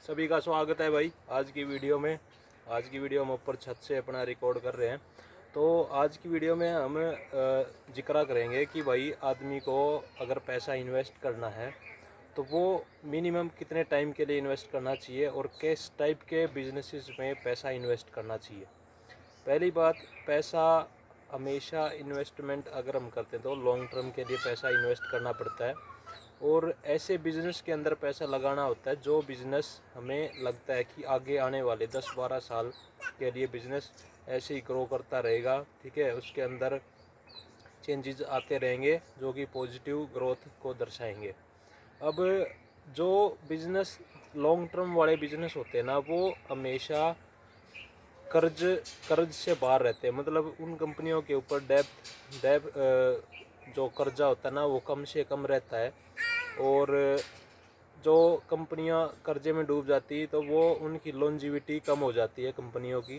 सभी का स्वागत है भाई आज की वीडियो में। हम ऊपर छत से अपना रिकॉर्ड कर रहे हैं। तो आज की वीडियो में हम जिक्र करेंगे कि भाई आदमी को अगर पैसा इन्वेस्ट करना है तो वो मिनिमम कितने टाइम के लिए इन्वेस्ट करना चाहिए और किस टाइप के बिजनेसेस में पैसा इन्वेस्ट करना चाहिए। पहली बात, पैसा हमेशा इन्वेस्टमेंट अगर हम करते हैं तो लॉन्ग टर्म के लिए पैसा इन्वेस्ट करना पड़ता है और ऐसे बिज़नेस के अंदर पैसा लगाना होता है जो बिज़नेस हमें लगता है कि आगे आने वाले 10-12 साल के लिए बिज़नेस ऐसे ही ग्रो करता रहेगा। ठीक है, उसके अंदर चेंजेस आते रहेंगे जो कि पॉजिटिव ग्रोथ को दर्शाएंगे। अब जो बिज़नेस लॉन्ग टर्म वाले बिज़नेस होते हैं ना, वो हमेशा कर्ज से बाहर रहते हैं। मतलब उन कंपनियों के ऊपर डेप जो कर्जा होता है ना वो कम से कम रहता है और जो कंपनियां कर्जे में डूब जाती है तो वो उनकी लॉन्जिविटी कम हो जाती है कंपनियों की।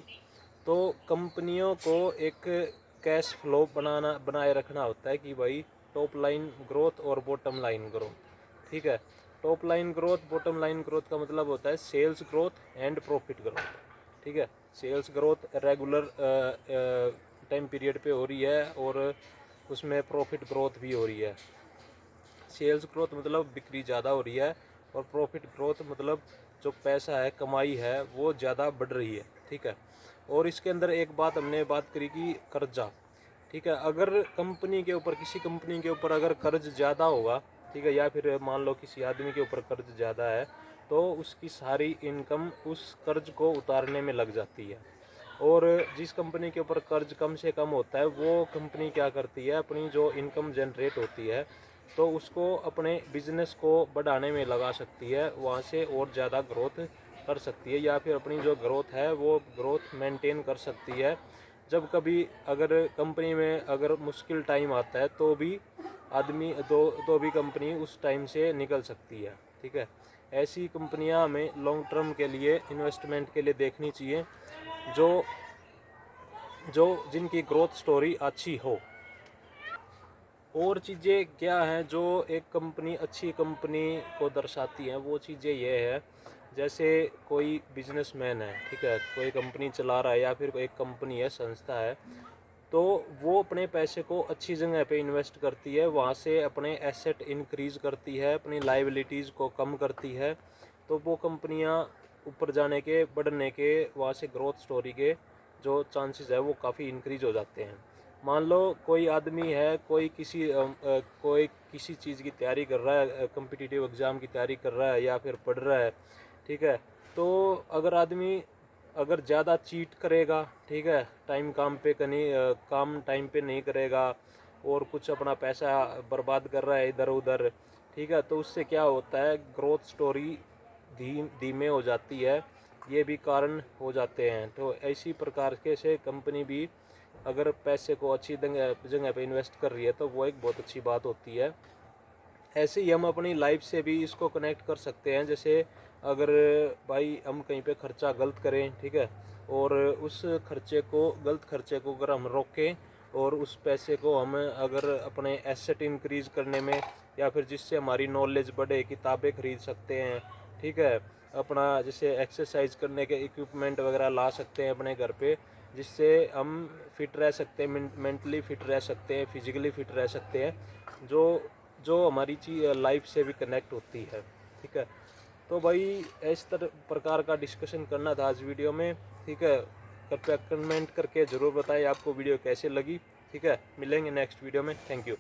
तो कंपनियों को एक कैश फ्लो बनाए रखना होता है कि भाई टॉप लाइन ग्रोथ और बॉटम लाइन ग्रोथ। ठीक है, top line growth bottom line growth का मतलब होता है sales growth and profit growth. ठीक है, sales growth regular time period पे हो रही है और उसमें प्रॉफिट ग्रोथ भी हो रही है। सेल्स ग्रोथ मतलब बिक्री ज़्यादा हो रही है और प्रॉफिट ग्रोथ मतलब जो पैसा है कमाई है वो ज़्यादा बढ़ रही है। ठीक है, और इसके अंदर एक बात हमने बात करी कि कर्जा। ठीक है, अगर कंपनी के ऊपर किसी कंपनी के ऊपर अगर कर्ज ज़्यादा होगा, ठीक है, या फिर मान लो किसी आदमी के ऊपर कर्ज ज़्यादा है तो उसकी सारी इनकम उस कर्ज को उतारने में लग जाती है। और जिस कंपनी के ऊपर कर्ज कम से कम होता है वो कंपनी क्या करती है, अपनी जो इनकम जनरेट होती है तो उसको अपने बिजनेस को बढ़ाने में लगा सकती है, वहाँ से और ज़्यादा ग्रोथ कर सकती है या फिर अपनी जो ग्रोथ है वो ग्रोथ मेंटेन कर सकती है। जब कभी अगर कंपनी में अगर मुश्किल टाइम आता है तो भी आदमी तो भी कंपनी उस टाइम से निकल सकती है। ठीक है, ऐसी कंपनियां हमें लॉन्ग टर्म के लिए इन्वेस्टमेंट के लिए देखनी चाहिए जो जो जिनकी ग्रोथ स्टोरी अच्छी हो। और चीज़ें क्या हैं जो एक कंपनी अच्छी कंपनी को दर्शाती हैं, वो चीज़ें ये है जैसे कोई बिजनेसमैन है, ठीक है, कोई कंपनी चला रहा है या फिर कोई एक कंपनी है, संस्था है, तो वो अपने पैसे को अच्छी जगह पे इन्वेस्ट करती है, वहाँ से अपने एसेट इंक्रीज़ करती है, अपनी लाइबिलिटीज़ को कम करती है। तो वो कंपनियाँ ऊपर जाने के बढ़ने के वहाँ से ग्रोथ स्टोरी के जो चांसेस है वो काफ़ी इंक्रीज़ हो जाते हैं। मान लो कोई आदमी है, कोई किसी चीज़ की तैयारी कर रहा है, कम्पिटिटिव एग्ज़ाम की तैयारी कर रहा है या फिर पढ़ रहा है। ठीक है, तो अगर आदमी अगर ज़्यादा चीट करेगा, ठीक है, काम टाइम पे नहीं करेगा और कुछ अपना पैसा बर्बाद कर रहा है इधर उधर, ठीक है, तो उससे क्या होता है, ग्रोथ स्टोरी धीमे हो जाती है, ये भी कारण हो जाते हैं। तो इसी प्रकार के से कंपनी भी अगर पैसे को अच्छी जगह पे इन्वेस्ट कर रही है तो वो एक बहुत अच्छी बात होती है। ऐसे ही हम अपनी लाइफ से भी इसको कनेक्ट कर सकते हैं। जैसे अगर भाई हम कहीं पे खर्चा गलत करें, ठीक है, और उस गलत खर्चे को अगर हम रोकें और उस पैसे को हम अगर अपने एसेट इंक्रीज करने में या फिर जिससे हमारी नॉलेज बढ़े, किताबें खरीद सकते हैं, ठीक है, अपना जैसे एक्सरसाइज करने के इक्विपमेंट वगैरह ला सकते हैं अपने घर पे, जिससे हम फिट रह सकते हैं, मेंटली फिट रह सकते हैं, फिजिकली फिट रह सकते हैं, जो जो हमारी लाइफ से भी कनेक्ट होती है। ठीक है, तो भाई इस प्रकार का डिस्कशन करना था आज वीडियो में। ठीक है, कृपया कमेंट करके ज़रूर बताएं आपको वीडियो कैसे लगी। ठीक है, मिलेंगे नेक्स्ट वीडियो में। Thank you.